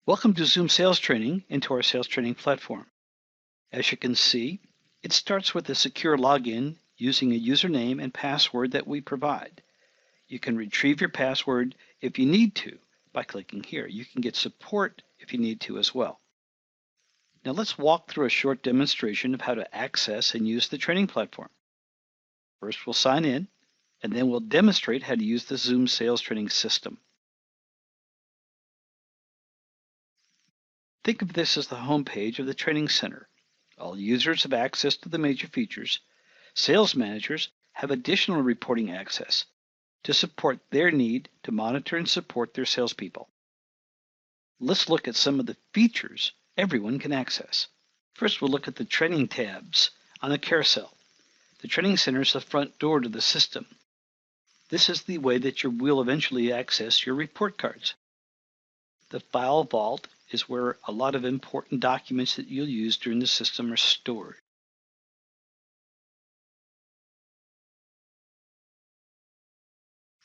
Welcome to Zoom Sales Training into our sales training platform. As you can see, it starts with a secure login using a username and password that we provide. You can retrieve your password if you need to by clicking here. You can get support if you need to as well. Now let's walk through a short demonstration of how to access and use the training platform. First, we'll sign in, and then we'll demonstrate how to use the Zoom Sales Training system. Think of this as the home page of the Training Center. All users have access to the major features. Sales managers have additional reporting access to support their need to monitor and support their salespeople. Let's look at some of the features everyone can access. First, we'll look at the training tabs on the carousel. The Training Center is the front door to the system. This is the way that you will eventually access your report cards. The file vault is where a lot of important documents that you'll use during the system are stored.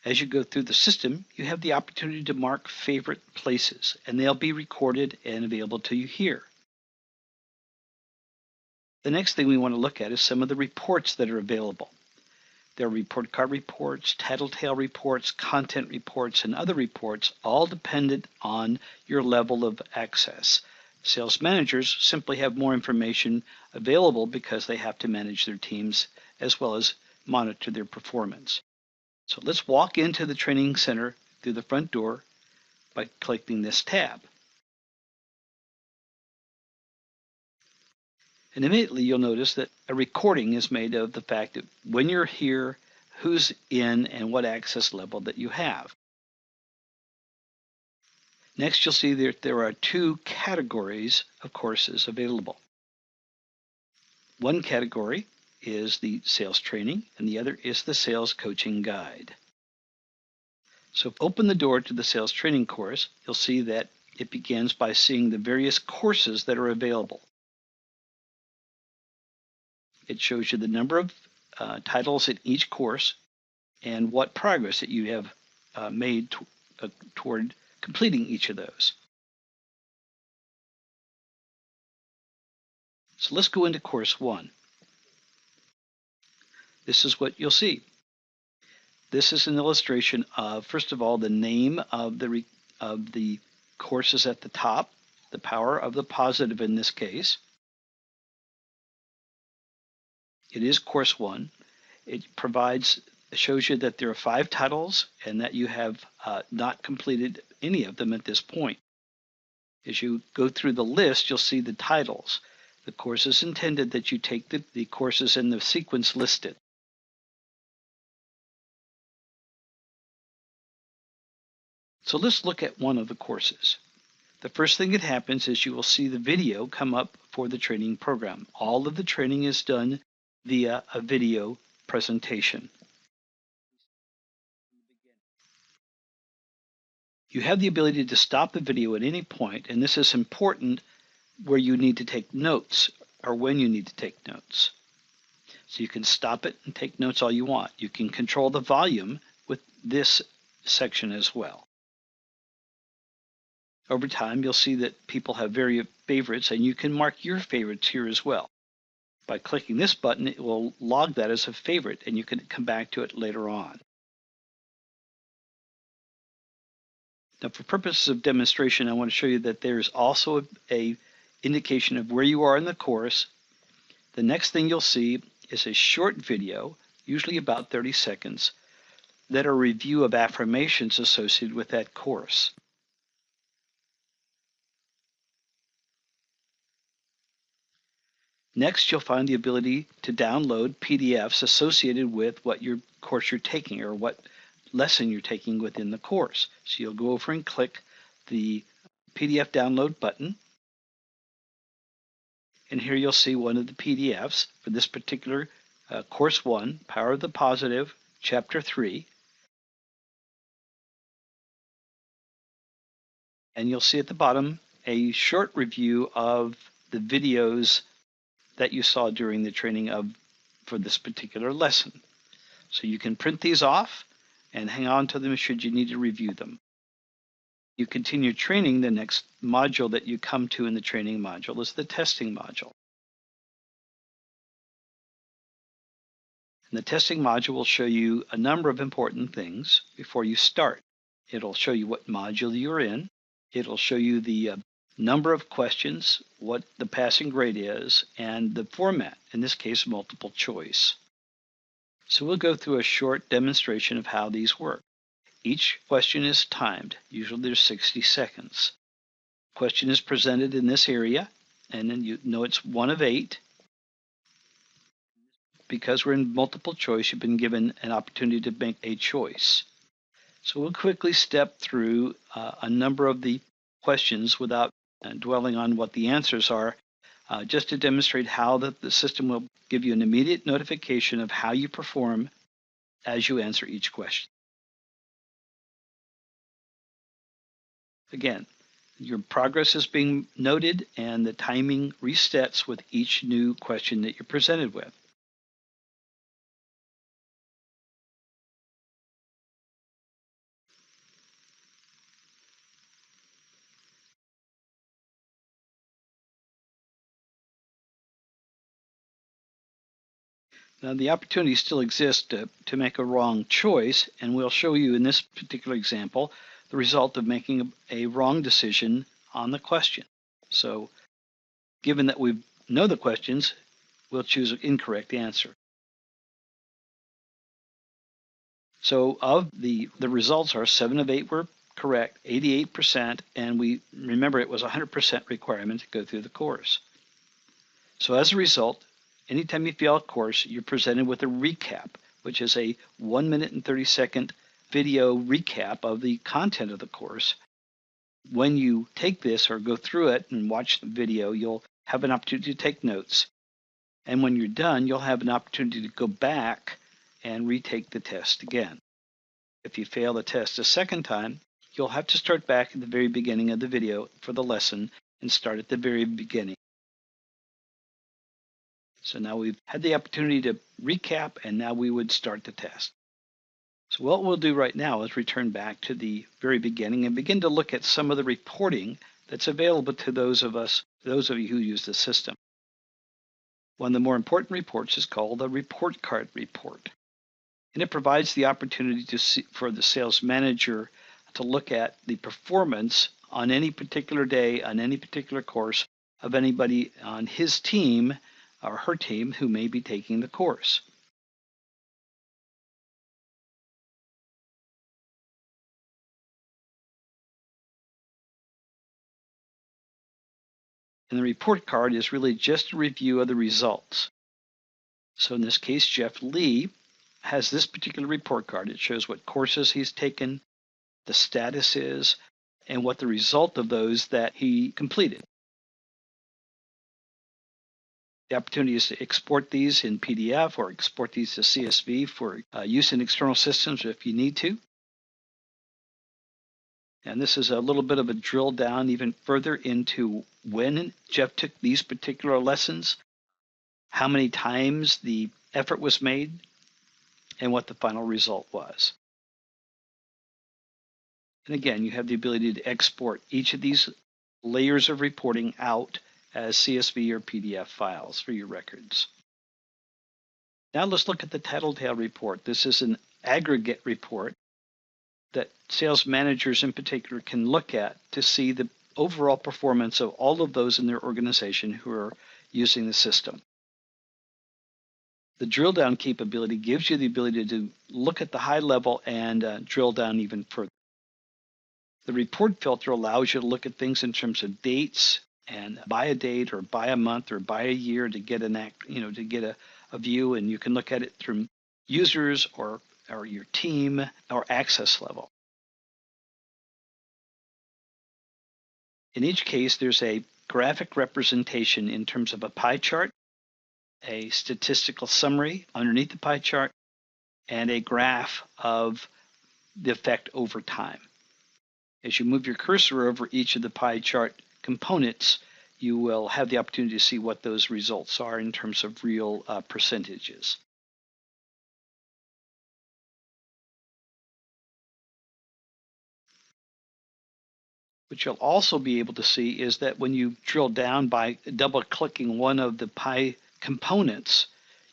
As you go through the system, you have the opportunity to mark favorite places, and they'll be recorded and available to you here. The next thing we want to look at is some of the reports that are available. There are report card reports, tattletale reports, content reports, and other reports, all dependent on your level of access. Sales managers simply have more information available because they have to manage their teams as well as monitor their performance. So let's walk into the Training Center through the front door by clicking this tab. And immediately you'll notice that a recording is made of the fact that when you're here, who's in, and what access level that you have. Next, you'll see that there are two categories of courses available. One category is the sales training, and the other is the sales coaching guide. So open the door to the sales training course, you'll see that it begins by seeing the various courses that are available. It shows you the number of titles in each course and what progress that you have made toward completing each of those. So let's go into course 1. This is what you'll see. This is an illustration of, first of all, the name of the courses at the top, the power of the positive in this case. It is course 1. It shows you that there are 5 titles and that you have not completed any of them at this point. As you go through the list, you'll see the titles. The course is intended that you take the courses in the sequence listed. So let's look at one of the courses. The first thing that happens is you will see the video come up for the training program. All of the training is done via a video presentation. You have the ability to stop the video at any point, and this is important where you need to take notes or when you need to take notes. So you can stop it and take notes all you want. You can control the volume with this section as well. Over time, you'll see that people have various favorites, and you can mark your favorites here as well. By clicking this button, it will log that as a favorite, and you can come back to it later on. Now, for purposes of demonstration, I want to show you that there's also an indication of where you are in the course. The next thing you'll see is a short video, usually about 30 seconds, that are a review of affirmations associated with that course. Next, you'll find the ability to download PDFs associated with what your course you're taking or what lesson you're taking within the course. So you'll go over and click the PDF download button. And here you'll see one of the PDFs for this particular course 1, Power of the Positive, Chapter 3. And you'll see at the bottom a short review of the videos that you saw during the training for this particular lesson. So you can print these off and hang on to them should you need to review them. you continue training, the next module that you come to in the training module is the testing module. And the testing module will show you a number of important things before you start. It'll show you what module you're in. It'll show you the number of questions, what the passing grade is, and the format, in this case, multiple choice. So we'll go through a short demonstration of how these work. Each question is timed. Usually there's 60 seconds. Question is presented in this area, and then you know it's one of 8. Because we're in multiple choice, you've been given an opportunity to make a choice. So we'll quickly step through a number of the questions without dwelling on what the answers are, just to demonstrate how the system will give you an immediate notification of how you perform as you answer each question. Again, your progress is being noted and the timing resets with each new question that you're presented with. Now, the opportunity still exists to make a wrong choice, and we'll show you in this particular example the result of making a wrong decision on the question. So, given that we know the questions, we'll choose an incorrect answer. So, of the results are 7 of 8 were correct, 88%, and we remember it was a 100% requirement to go through the course. So, as a result, anytime you fail a course, you're presented with a recap, which is a 1 minute and 30-second video recap of the content of the course. When you take this or go through it and watch the video, you'll have an opportunity to take notes. And when you're done, you'll have an opportunity to go back and retake the test again. If you fail the test a second time, you'll have to start back at the very beginning of the video for the lesson and start at the very beginning. So now we've had the opportunity to recap, and now we would start the test. So what we'll do right now is return back to the very beginning and begin to look at some of the reporting that's available to those of you who use the system. One of the more important reports is called a report card report. And it provides the opportunity for the sales manager to look at the performance on any particular day, on any particular course of anybody on his team or her team who may be taking the course. And the report card is really just a review of the results. So in this case, Jeff Lee has this particular report card. It shows what courses he's taken, the status is, and what the result of those that he completed. The opportunity is to export these in PDF or export these to CSV for use in external systems if you need to. And this is a little bit of a drill down even further into when Jeff took these particular lessons, how many times the effort was made, and what the final result was. And again, you have the ability to export each of these layers of reporting out as CSV or PDF files for your records. Now let's look at the Tattletale report. This is an aggregate report that sales managers in particular can look at to see the overall performance of all of those in their organization who are using the system. The drill down capability gives you the ability to look at the high level and drill down even further. The report filter allows you to look at things in terms of dates and by a date or by a month or by a year to get a view, and you can look at it through users or your team or access level. In each case, there's a graphic representation in terms of a pie chart, a statistical summary underneath the pie chart, and a graph of the effect over time. As you move your cursor over each of the pie chart components, you will have the opportunity to see what those results are in terms of real percentages. What you'll also be able to see is that when you drill down by double-clicking one of the pie components,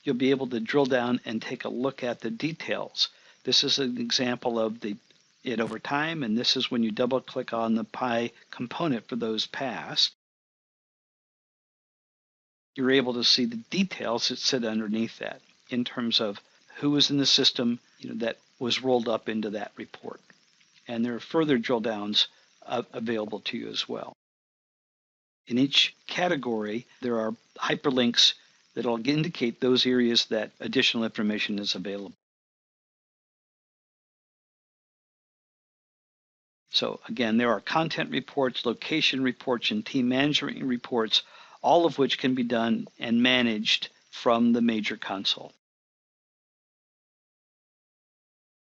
you'll be able to drill down and take a look at the details. This is an example of it over time, and this is when you double-click on the pie component for those past. You're able to see the details that sit underneath that in terms of who was in the system that was rolled up into that report. And there are further drill downs available to you as well. In each category, there are hyperlinks that will indicate those areas that additional information is available. So again, there are content reports, location reports, and team management reports, all of which can be done and managed from the major console.